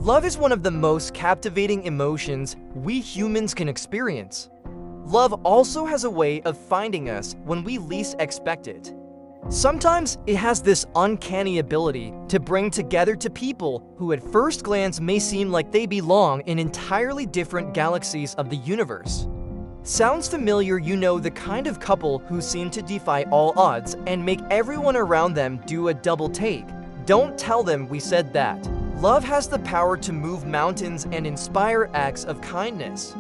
Love is one of the most captivating emotions we humans can experience. Love also has a way of finding us when we least expect it. Sometimes it has this uncanny ability to bring together two people who at first glance may seem like they belong in entirely different galaxies of the universe. Sounds familiar? You know, the kind of couple who seem to defy all odds and make everyone around them do a double take. Don't tell them we said that. Love has the power to move mountains and inspire acts of kindness.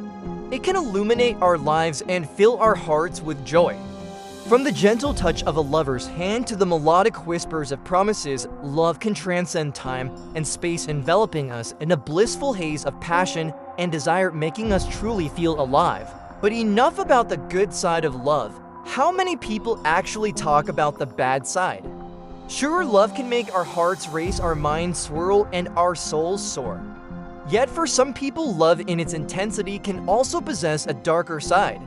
It can illuminate our lives and fill our hearts with joy. From the gentle touch of a lover's hand to the melodic whispers of promises, love can transcend time and space, enveloping us in a blissful haze of passion and desire, making us truly feel alive. But enough about the good side of love. How many people actually talk about the bad side? Sure, love can make our hearts race, our minds swirl, and our souls soar. Yet for some people, love in its intensity can also possess a darker side.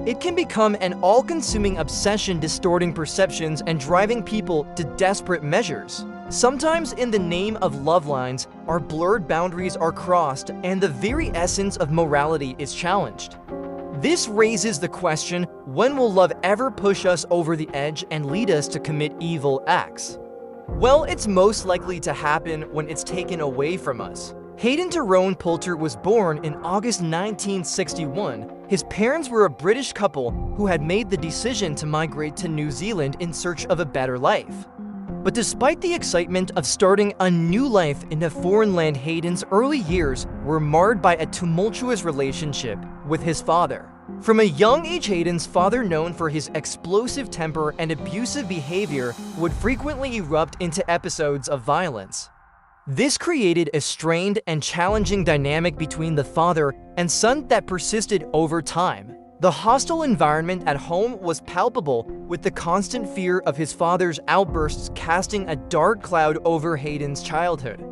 It can become an all-consuming obsession, distorting perceptions and driving people to desperate measures. Sometimes in the name of love lines, our blurred boundaries are crossed and the very essence of morality is challenged. This raises the question, when will love ever push us over the edge and lead us to commit evil acts? Well, it's most likely to happen when it's taken away from us. Hayden Tyrone Poulter was born in August 1961. His parents were a British couple who had made the decision to migrate to New Zealand in search of a better life. But despite the excitement of starting a new life in a foreign land, Hayden's early years were marred by a tumultuous relationship with his father. From a young age, Hayden's father, known for his explosive temper and abusive behavior, would frequently erupt into episodes of violence. This created a strained and challenging dynamic between the father and son that persisted over time. The hostile environment at home was palpable, with the constant fear of his father's outbursts casting a dark cloud over Hayden's childhood.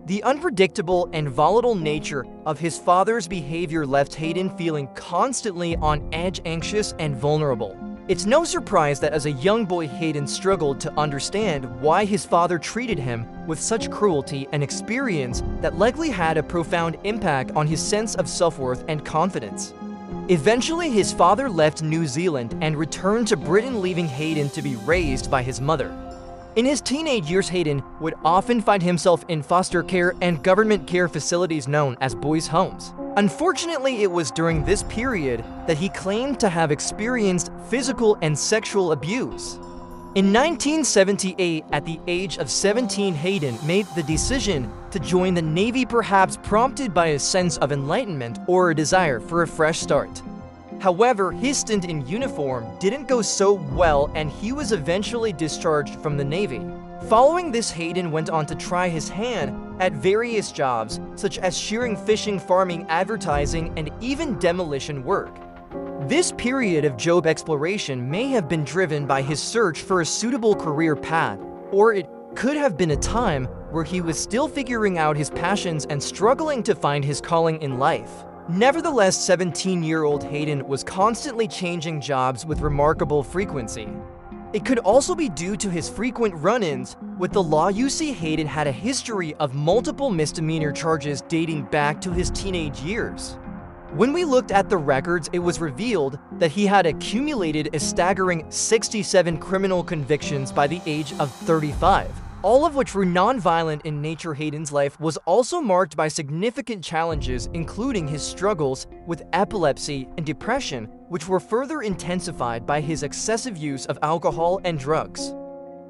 The unpredictable and volatile nature of his father's behavior left Hayden feeling constantly on edge, anxious, and vulnerable. It's no surprise that as a young boy, Hayden struggled to understand why his father treated him with such cruelty, an experience that likely had a profound impact on his sense of self-worth and confidence. Eventually, his father left New Zealand and returned to Britain, leaving Hayden to be raised by his mother. In his teenage years, Hayden would often find himself in foster care and government care facilities known as boys' homes. Unfortunately, it was during this period that he claimed to have experienced physical and sexual abuse. In 1978, at the age of 17, Hayden made the decision to join the Navy, perhaps prompted by a sense of enlightenment or a desire for a fresh start. However, his stint in uniform didn't go so well and he was eventually discharged from the Navy. Following this, Hayden went on to try his hand at various jobs, such as shearing, fishing, farming, advertising, and even demolition work. This period of job exploration may have been driven by his search for a suitable career path, or it could have been a time where he was still figuring out his passions and struggling to find his calling in life. Nevertheless, 17-year-old Hayden was constantly changing jobs with remarkable frequency. It could also be due to his frequent run-ins with the law. You see, Hayden had a history of multiple misdemeanor charges dating back to his teenage years. When we looked at the records, it was revealed that he had accumulated a staggering 67 criminal convictions by the age of 35, all of which were non-violent in nature. Hayden's life was also marked by significant challenges, including his struggles with epilepsy and depression, which were further intensified by his excessive use of alcohol and drugs.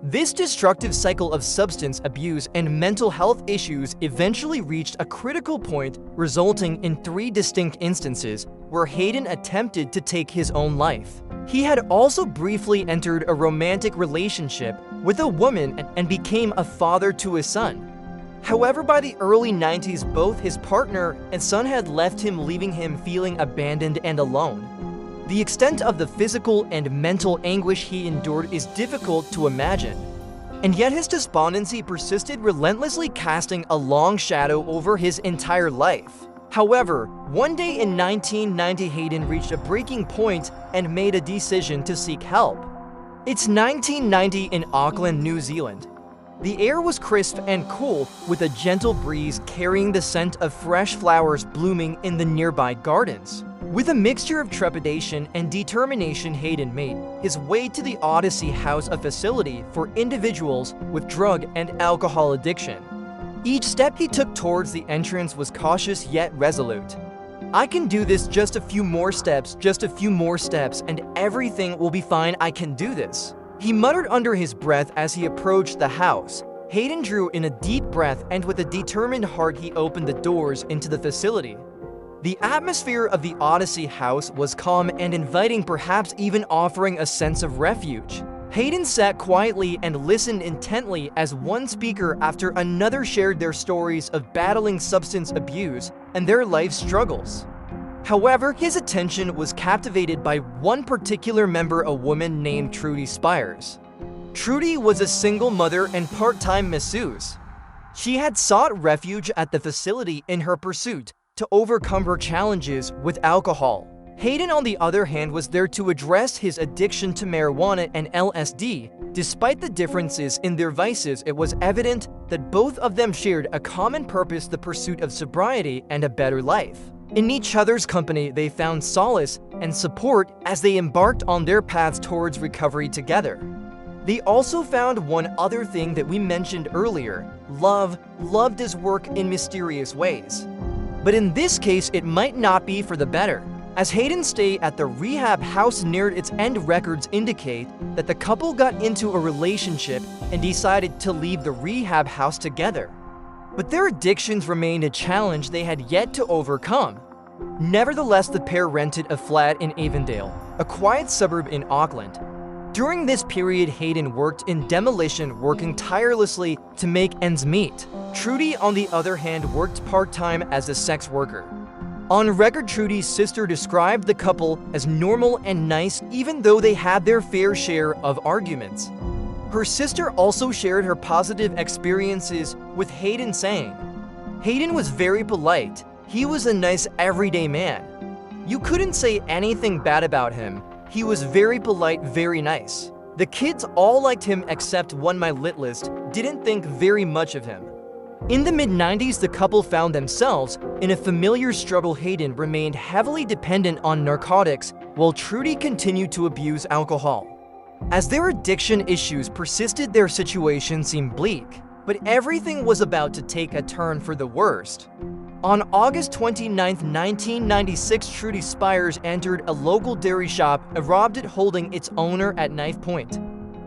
This destructive cycle of substance abuse and mental health issues eventually reached a critical point, resulting in 3 distinct instances where Hayden attempted to take his own life. He had also briefly entered a romantic relationship with a woman and became a father to a son. However, by the early 90s, both his partner and son had left him, leaving him feeling abandoned and alone. The extent of the physical and mental anguish he endured is difficult to imagine. And yet his despondency persisted, relentlessly casting a long shadow over his entire life. However, one day in 1990, Hayden reached a breaking point and made a decision to seek help. It's 1990 in Auckland, New Zealand. The air was crisp and cool, with a gentle breeze carrying the scent of fresh flowers blooming in the nearby gardens. With a mixture of trepidation and determination, Hayden made his way to the Odyssey House, a facility for individuals with drug and alcohol addiction. Each step he took towards the entrance was cautious yet resolute. "I can do this, just a few more steps, and everything will be fine. I can do this," he muttered under his breath as he approached the house. Hayden drew in a deep breath, and with a determined heart he opened the doors into the facility. The atmosphere of the Odyssey House was calm and inviting, perhaps even offering a sense of refuge. Hayden sat quietly and listened intently as one speaker after another shared their stories of battling substance abuse and their life struggles. However, his attention was captivated by one particular member, a woman named Trudy Spires. Trudy was a single mother and part-time masseuse. She had sought refuge at the facility in her pursuit to overcome her challenges with alcohol. Hayden, on the other hand, was there to address his addiction to marijuana and LSD. Despite the differences in their vices, it was evident that both of them shared a common purpose: the pursuit of sobriety and a better life. In each other's company, they found solace and support as they embarked on their paths towards recovery together. They also found one other thing that we mentioned earlier: love. Love does work in mysterious ways. But in this case, it might not be for the better. As Hayden's stay at the rehab house neared its end, records indicate that the couple got into a relationship and decided to leave the rehab house together. But their addictions remained a challenge they had yet to overcome. Nevertheless, the pair rented a flat in Avondale, a quiet suburb in Auckland. During this period, Hayden worked in demolition, working tirelessly to make ends meet. Trudy, on the other hand, worked part-time as a sex worker. On record, Trudy's sister described the couple as normal and nice, even though they had their fair share of arguments. Her sister also shared her positive experiences with Hayden, saying, "Hayden was very polite. He was a nice, everyday man. You couldn't say anything bad about him. He was very polite, very nice. The kids all liked him except one. My lit list didn't think very much of him." In the mid-90s, the couple found themselves in a familiar struggle. Hayden remained heavily dependent on narcotics, while Trudy continued to abuse alcohol. As their addiction issues persisted, their situation seemed bleak, but everything was about to take a turn for the worst. On August 29, 1996, Trudy Spires entered a local dairy shop, robbed it, holding its owner at knife point.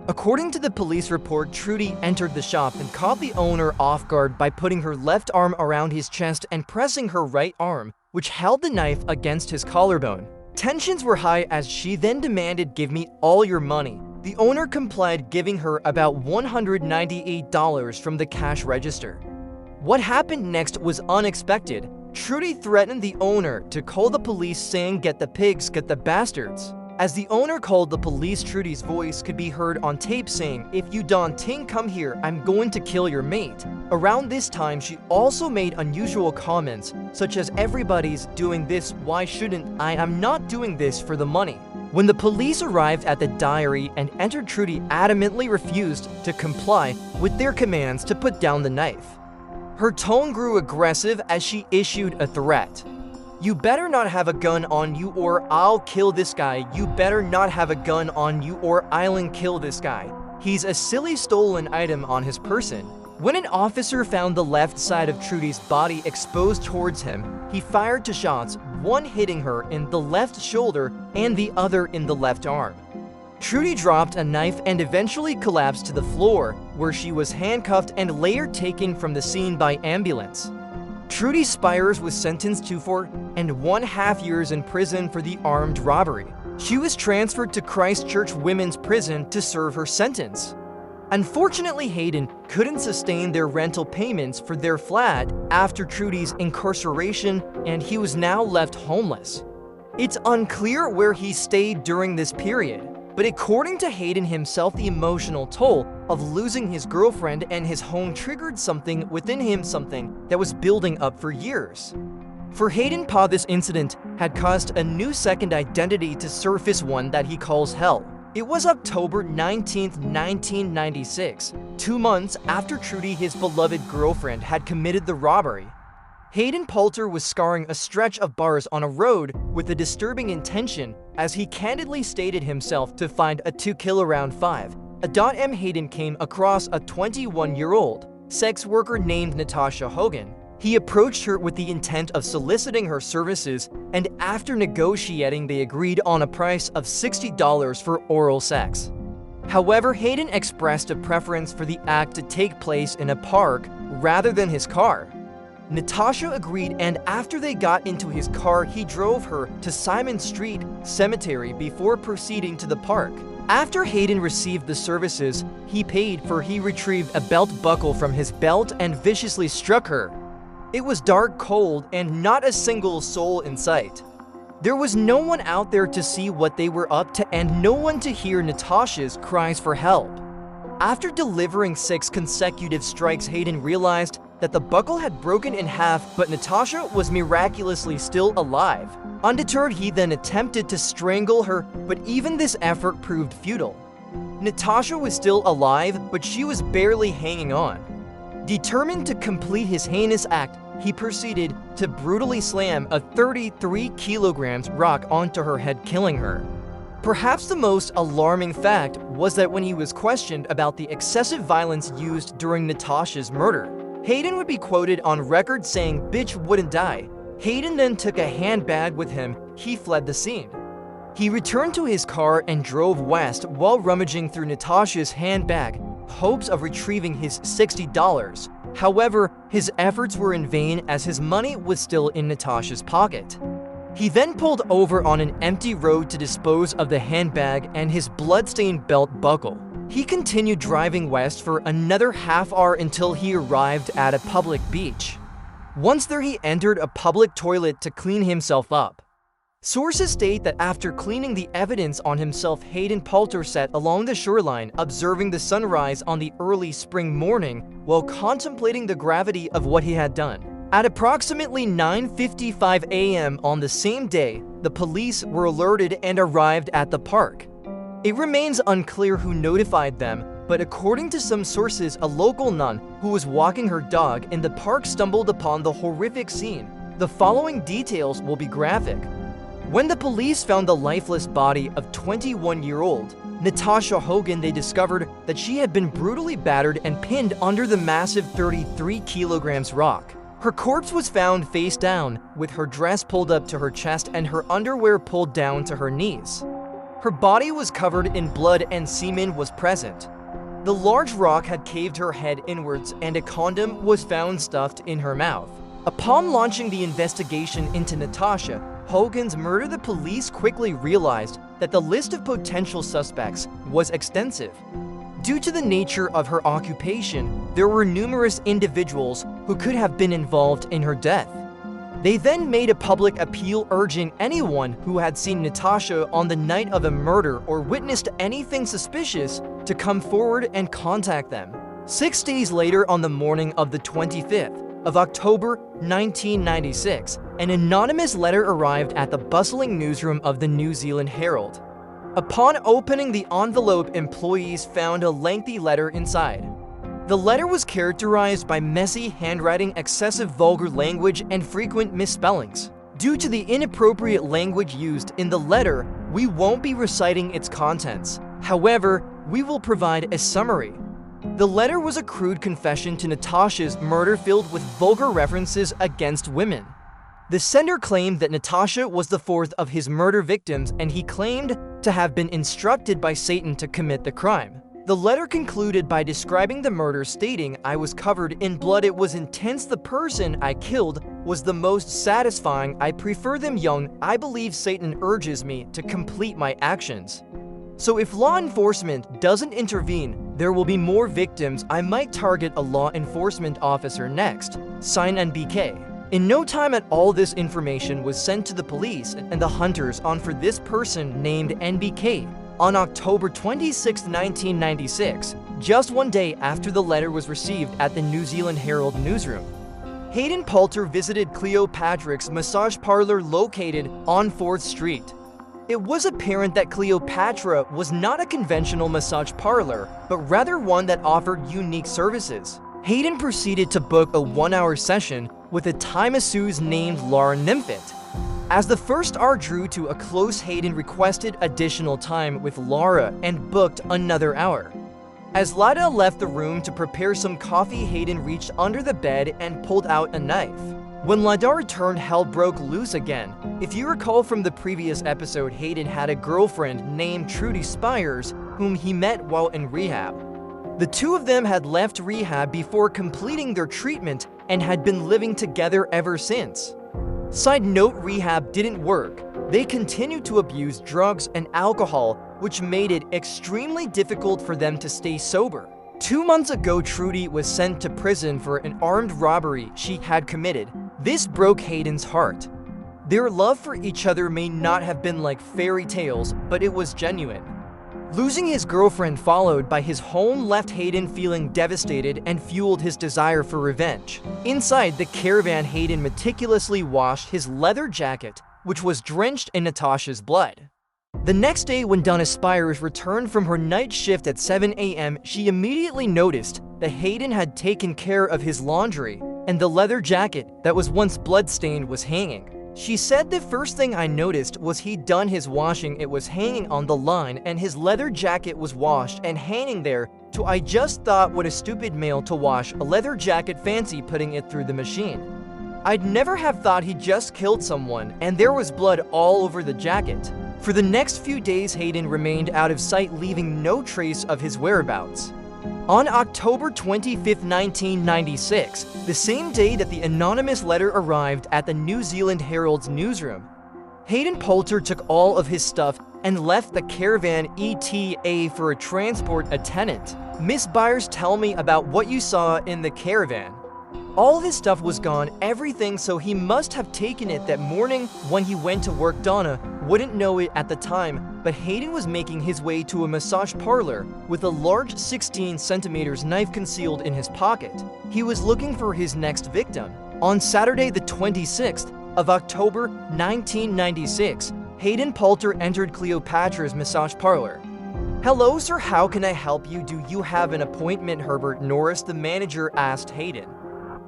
According to the police report, Trudy entered the shop and caught the owner off guard by putting her left arm around his chest and pressing her right arm, which held the knife, against his collarbone. Tensions were high as she then demanded, "Give me all your money." The owner complied, giving her about $198 from the cash register. What happened next was unexpected. Trudy threatened the owner to call the police, saying, "Get the pigs, get the bastards." As the owner called the police, Trudy's voice could be heard on tape saying, "If you don't ting come here, I'm going to kill your mate." Around this time, she also made unusual comments, such as, "Everybody's doing this, why shouldn't I? I'm not doing this for the money." When the police arrived at the dairy and entered, Trudy adamantly refused to comply with their commands to put down the knife. Her tone grew aggressive as she issued a threat. "You better not have a gun on you or I'll kill this guy. You better not have a gun on you or I'll kill this guy. He's a silly stolen item on his person." When an officer found the left side of Trudy's body exposed towards him, he fired 2 shots, one hitting her in the left shoulder and the other in the left arm. Trudy dropped a knife and eventually collapsed to the floor, where she was handcuffed and later taken from the scene by ambulance. Trudy Spires was sentenced to 4.5 years in prison for the armed robbery. She was transferred to Christchurch Women's Prison to serve her sentence. Unfortunately, Hayden couldn't sustain their rental payments for their flat after Trudy's incarceration, and he was now left homeless. It's unclear where he stayed during this period, but according to Hayden himself, the emotional toll of losing his girlfriend and his home triggered something within him, something that was building up for years. For Hayden Pa, this incident had caused a new second identity to surface, one that he calls Hell. It was October 19th, 1996, 2 months after Trudy, his beloved girlfriend, had committed the robbery. Hayden Poulter was scouring a stretch of bars on a road with a disturbing intention, as he candidly stated himself, to find a 2 around 5. M. Hayden came across a 21-year-old sex worker named Natasha Hogan. He approached her with the intent of soliciting her services, and after negotiating, they agreed on a price of $60 for oral sex. However, Hayden expressed a preference for the act to take place in a park rather than his car. Natasha agreed, and after they got into his car, he drove her to Simon Street Cemetery before proceeding to the park. After Hayden received the services he paid for, he retrieved a belt buckle from his belt and viciously struck her. It was dark, cold, and not a single soul in sight. There was no one out there to see what they were up to and no one to hear Natasha's cries for help. After delivering 6 consecutive strikes, Hayden realized that the buckle had broken in half, but Natasha was miraculously still alive. Undeterred, he then attempted to strangle her, but even this effort proved futile. Natasha was still alive, but she was barely hanging on. Determined to complete his heinous act, he proceeded to brutally slam a 33 kilograms rock onto her head, killing her. Perhaps the most alarming fact was that when he was questioned about the excessive violence used during Natasha's murder, Hayden would be quoted on record saying, "Bitch wouldn't die." Hayden then took a handbag with him. He fled the scene. He returned to his car and drove west while rummaging through Natasha's handbag, hopes of retrieving his $60. However, his efforts were in vain as his money was still in Natasha's pocket. He then pulled over on an empty road to dispose of the handbag and his bloodstained belt buckle. He continued driving west for another half hour until he arrived at a public beach. Once there, he entered a public toilet to clean himself up. Sources state that after cleaning the evidence on himself, Hayden Poulter sat along the shoreline observing the sunrise on the early spring morning while contemplating the gravity of what he had done. At approximately 9:55 a.m. on the same day, the police were alerted and arrived at the park. It remains unclear who notified them, but according to some sources, a local nun who was walking her dog in the park stumbled upon the horrific scene. The following details will be graphic. When the police found the lifeless body of 21-year-old Natasha Hogan, they discovered that she had been brutally battered and pinned under the massive 33 kilograms rock. Her corpse was found face down, with her dress pulled up to her chest and her underwear pulled down to her knees. Her body was covered in blood and semen was present. The large rock had caved her head inwards and a condom was found stuffed in her mouth. Upon launching the investigation into Natasha Hogan's murder, the police quickly realized that the list of potential suspects was extensive. Due to the nature of her occupation, there were numerous individuals who could have been involved in her death. They then made a public appeal urging anyone who had seen Natasha on the night of a murder or witnessed anything suspicious to come forward and contact them. 6 days later, on the morning of the 25th of October 1996, an anonymous letter arrived at the bustling newsroom of the New Zealand Herald. Upon opening the envelope, employees found a lengthy letter inside. The letter was characterized by messy handwriting, excessive vulgar language, and frequent misspellings. Due to the inappropriate language used in the letter, we won't be reciting its contents. However, we will provide a summary. The letter was a crude confession to Natasha's murder filled with vulgar references against women. The sender claimed that Natasha was the 4th of his murder victims, and he claimed to have been instructed by Satan to commit the crime. The letter concluded by describing the murder, stating, "I was covered in blood. It was intense. The person I killed was the most satisfying. I prefer them young. I believe Satan urges me to complete my actions. So if law enforcement doesn't intervene, there will be more victims. I might target a law enforcement officer next. Sign NBK." In no time at all, this information was sent to the police and the hunters on for this person named NBK. On October 26, 1996, just 1 day after the letter was received at the New Zealand Herald newsroom, Hayden Poulter visited Cleopatra's massage parlor located on 4th Street. It was apparent that Cleopatra was not a conventional massage parlor, but rather one that offered unique services. Hayden proceeded to book a 1-hour session with a Thai masseuse named Laura Nimfit. As the first hour drew to a close, Hayden requested additional time with Laura and booked another hour. As Lada left the room to prepare some coffee, Hayden reached under the bed and pulled out a knife. When Lada returned, hell broke loose again. If you recall from the previous episode, Hayden had a girlfriend named Trudy Spires, whom he met while in rehab. The two of them had left rehab before completing their treatment and had been living together ever since. Side note, rehab didn't work. They continued to abuse drugs and alcohol, which made it extremely difficult for them to stay sober. 2 months ago, Trudy was sent to prison for an armed robbery she had committed. This broke Hayden's heart. Their love for each other may not have been like fairy tales, but it was genuine. Losing his girlfriend followed by his home left Hayden feeling devastated and fueled his desire for revenge. Inside the caravan, Hayden meticulously washed his leather jacket, which was drenched in Natasha's blood. The next day, when Donna Spires returned from her night shift at 7 a.m., she immediately noticed that Hayden had taken care of his laundry, and the leather jacket that was once bloodstained was hanging. She said, "The first thing I noticed was he'd done his washing. It was hanging on the line, and his leather jacket was washed and hanging there, so I just thought, what a stupid male to wash a leather jacket, fancy putting it through the machine. I'd never have thought he just killed someone, and there was blood all over the jacket." For the next few days, Hayden remained out of sight, leaving no trace of his whereabouts. On October 25, 1996, the same day that the anonymous letter arrived at the New Zealand Herald's newsroom, Hayden Poulter took all of his stuff and left the caravan ETA for a transport attendant. "Miss Byers, tell me about what you saw in the caravan." All his stuff was gone, everything, so he must have taken it that morning when he went to work. Donna wouldn't know it at the time, but Hayden was making his way to a massage parlor with a large 16cm knife concealed in his pocket. He was looking for his next victim. On Saturday, the 26th of October, 1996, Hayden Poulter entered Cleopatra's massage parlor. "Hello, sir, how can I help you? Do you have an appointment?" Herbert Norris, the manager, asked Hayden.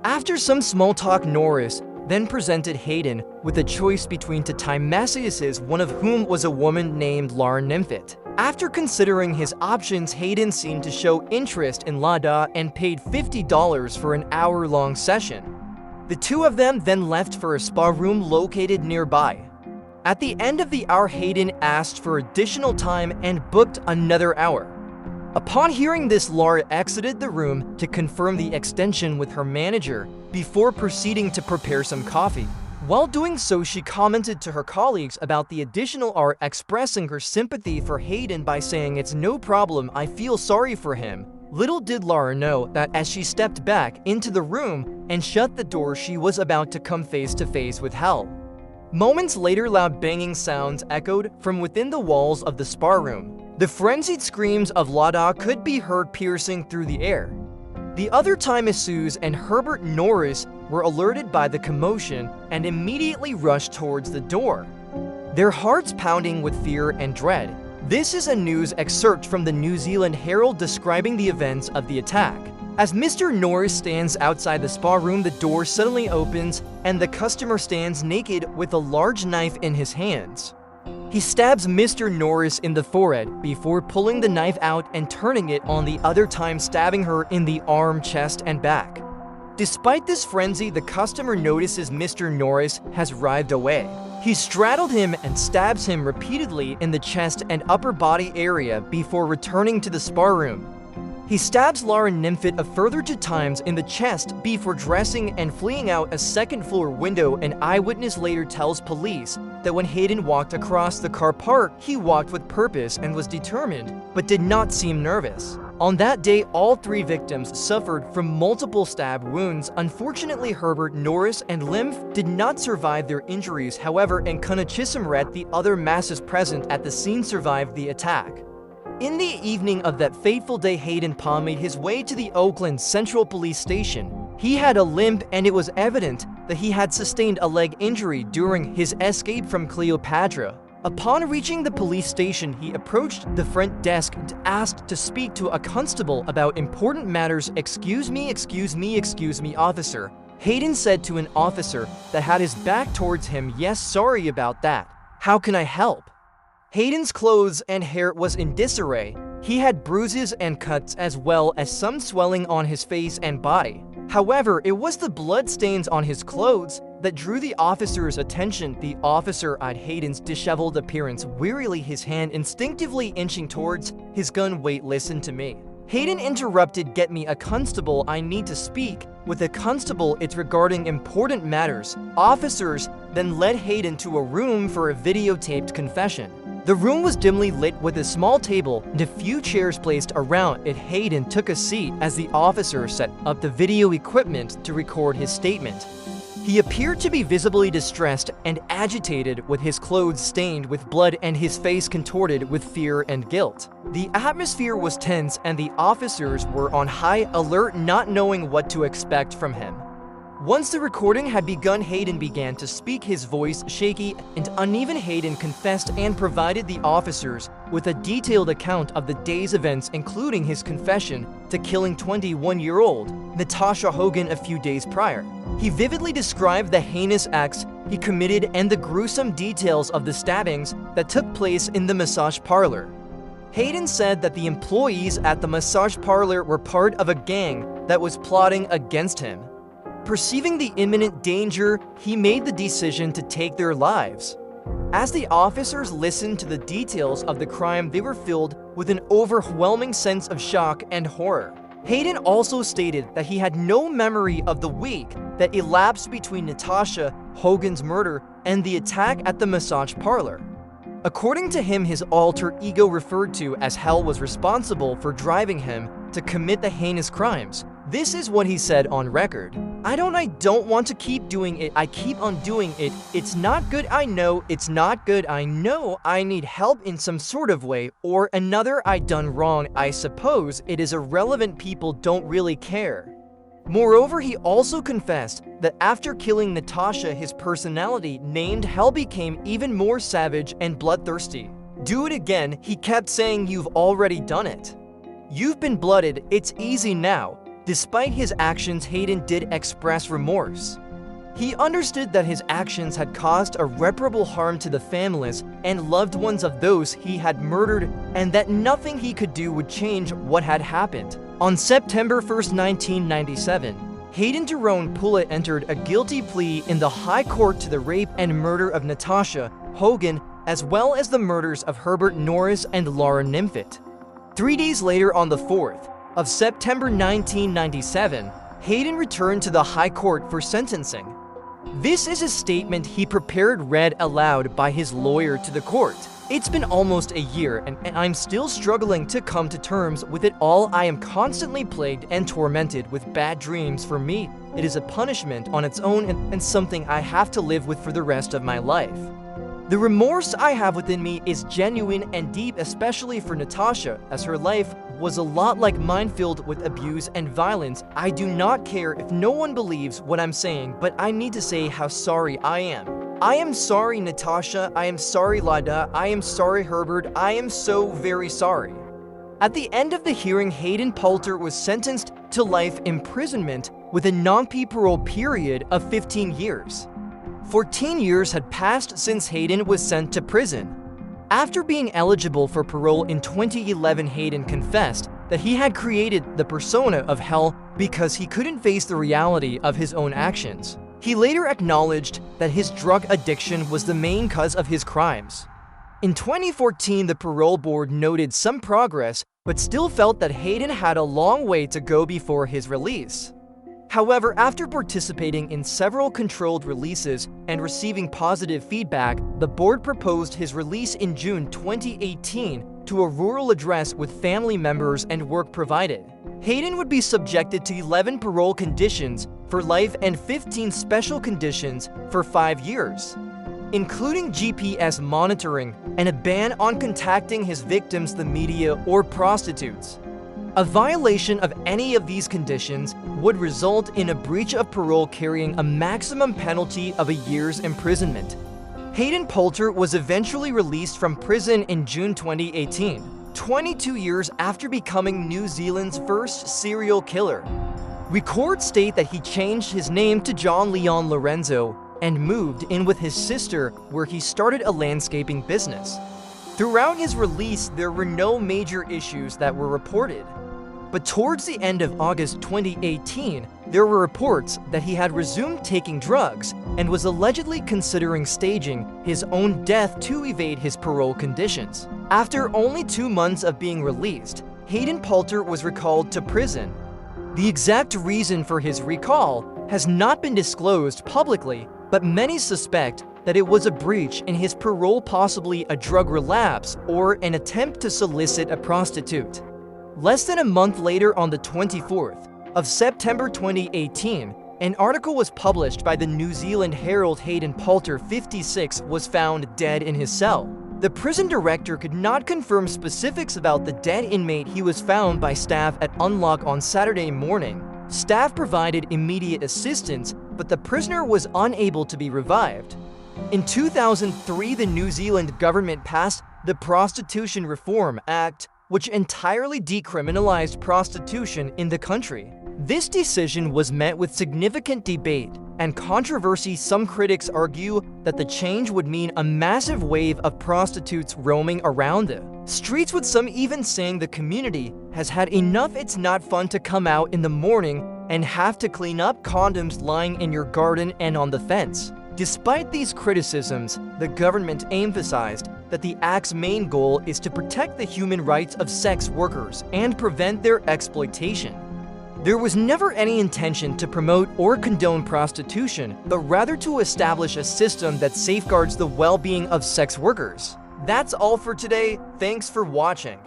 After some small talk, Norris then presented Hayden with a choice between two Thai masseuses, one of whom was a woman named Laura Nimfit. After considering his options, Hayden seemed to show interest in Lada and paid $50 for an hour-long session. The two of them then left for a spa room located nearby. At the end of the hour, Hayden asked for additional time and booked another hour. Upon hearing this, Laura exited the room to confirm the extension with her manager before proceeding to prepare some coffee. While doing so, she commented to her colleagues about the additional hour, expressing her sympathy for Hayden by saying, "It's no problem, I feel sorry for him." Little did Laura know that as she stepped back into the room and shut the door, she was about to come face to face with hell. Moments later, loud banging sounds echoed from within the walls of the spa room. The frenzied screams of Lada could be heard piercing through the air. The other Thai masseuses and Herbert Norris were alerted by the commotion and immediately rushed towards the door, their hearts pounding with fear and dread. This is a news excerpt from the New Zealand Herald describing the events of the attack. As Mr. Norris stands outside the spa room, the door suddenly opens and the customer stands naked with a large knife in his hands. He stabs Mr. Norris in the forehead before pulling the knife out and turning it on the other time, stabbing her in the arm, chest, and back. Despite this frenzy, the customer notices Mr. Norris has writhed away. He straddled him and stabs him repeatedly in the chest and upper body area before returning to the spa room. He stabs Laura Nimfit a further 2 times in the chest before dressing and fleeing out a second-floor window. An eyewitness later tells police that when Hayden walked across the car park, he walked with purpose and was determined, but did not seem nervous. On that day, all 3 victims suffered from multiple stab wounds. Unfortunately, Herbert Norris and Limf did not survive their injuries. However, Nkunachisamret, the other masses present at the scene, survived the attack. In the evening of that fateful day, Hayden Palm made his way to the Oakland Central Police Station. He had a limp, and it was evident that he had sustained a leg injury during his escape from Cleopatra. Upon reaching the police station, he approached the front desk and asked to speak to a constable about important matters. Excuse me, officer. Hayden said to an officer that had his back towards him, yes, sorry about that. How can I help? Hayden's clothes and hair was in disarray. He had bruises and cuts as well as some swelling on his face and body. However, it was the blood stains on his clothes that drew the officer's attention. The officer eyed Hayden's disheveled appearance wearily, his hand instinctively inching towards his gun. Wait, listen to me. Hayden interrupted. Get me a constable. I need to speak with a constable. It's regarding important matters. Officers then led Hayden to a room for a videotaped confession. The room was dimly lit with a small table and a few chairs placed around it. Hayden took a seat as the officer set up the video equipment to record his statement. He appeared to be visibly distressed and agitated, with his clothes stained with blood and his face contorted with fear and guilt. The atmosphere was tense and the officers were on high alert, not knowing what to expect from him. Once the recording had begun, Hayden began to speak, his voice shaky and uneven. Hayden confessed and provided the officers with a detailed account of the day's events, including his confession to killing 21-year-old Natasha Hogan a few days prior. He vividly described the heinous acts he committed and the gruesome details of the stabbings that took place in the massage parlor. Hayden said that the employees at the massage parlor were part of a gang that was plotting against him. Perceiving the imminent danger, he made the decision to take their lives. As the officers listened to the details of the crime, they were filled with an overwhelming sense of shock and horror. Hayden also stated that he had no memory of the week that elapsed between Natasha Hogan's murder and the attack at the massage parlor. According to him, his alter ego referred to as Hell was responsible for driving him to commit the heinous crimes. This is what he said on record. I don't want to keep doing it. I keep on doing it. It's not good. I know it's not good. I know I need help in some sort of way or another. I done wrong. I suppose it is irrelevant. People don't really care. Moreover, he also confessed that after killing Natasha, his personality named Hell became even more savage and bloodthirsty. Do it again, he kept saying. You've already done it. You've been blooded. It's easy now. Despite his actions, Hayden did express remorse. He understood that his actions had caused irreparable harm to the families and loved ones of those he had murdered, and that nothing he could do would change what had happened. On September 1st, 1997, Hayden Jerome Poulet entered a guilty plea in the High Court to the rape and murder of Natasha Hogan, as well as the murders of Herbert Norris and Laura Nimfet. 3 days later, on the 4th of September 1997, Hayden returned to the High Court for sentencing. This is a statement he prepared read aloud by his lawyer to the court. It's been almost a year and I'm still struggling to come to terms with it all. I am constantly plagued and tormented with bad dreams. For me, it is a punishment on its own and something I have to live with for the rest of my life. The remorse I have within me is genuine and deep, especially for Natasha, as her life was a lot like mine, filled with abuse and violence. I do not care if no one believes what I'm saying, but I need to say how sorry I am. I am sorry, Natasha. I am sorry, Lada. I am sorry, Herbert. I am so very sorry. At the end of the hearing, Hayden Poulter was sentenced to life imprisonment with a non-parole period of 15 years. 14 years had passed since Hayden was sent to prison. After being eligible for parole in 2011, Hayden confessed that he had created the persona of Hell because he couldn't face the reality of his own actions. He later acknowledged that his drug addiction was the main cause of his crimes. In 2014, the parole board noted some progress, but still felt that Hayden had a long way to go before his release. However, after participating in several controlled releases and receiving positive feedback, the board proposed his release in June 2018 to a rural address with family members and work provided. Hayden would be subjected to 11 parole conditions for life and 15 special conditions for 5 years, including GPS monitoring and a ban on contacting his victims, the media, or prostitutes. A violation of any of these conditions would result in a breach of parole carrying a maximum penalty of a year's imprisonment. Hayden Poulter was eventually released from prison in June 2018, 22 years after becoming New Zealand's first serial killer. Records state that he changed his name to John Leon Lorenzo and moved in with his sister, where he started a landscaping business. Throughout his release, there were no major issues that were reported. But towards the end of August 2018, there were reports that he had resumed taking drugs and was allegedly considering staging his own death to evade his parole conditions. After only 2 months of being released, Hayden Poulter was recalled to prison. The exact reason for his recall has not been disclosed publicly, but many suspect that it was a breach in his parole, possibly a drug relapse or an attempt to solicit a prostitute. Less than a month later, on the 24th of September 2018, an article was published by the New Zealand Herald. Hayden Poulter, 56, was found dead in his cell. The prison director could not confirm specifics about the dead inmate. He was found by staff at Unlock on Saturday morning. Staff provided immediate assistance, but the prisoner was unable to be revived. In 2003, the New Zealand government passed the Prostitution Reform Act, which entirely decriminalized prostitution in the country. This decision was met with significant debate and controversy. Some critics argue that the change would mean a massive wave of prostitutes roaming around the streets, with some even saying the community has had enough. It's not fun to come out in the morning and have to clean up condoms lying in your garden and on the fence. Despite these criticisms, the government emphasized that the Act's main goal is to protect the human rights of sex workers and prevent their exploitation. There was never any intention to promote or condone prostitution, but rather to establish a system that safeguards the well-being of sex workers. That's all for today. Thanks for watching.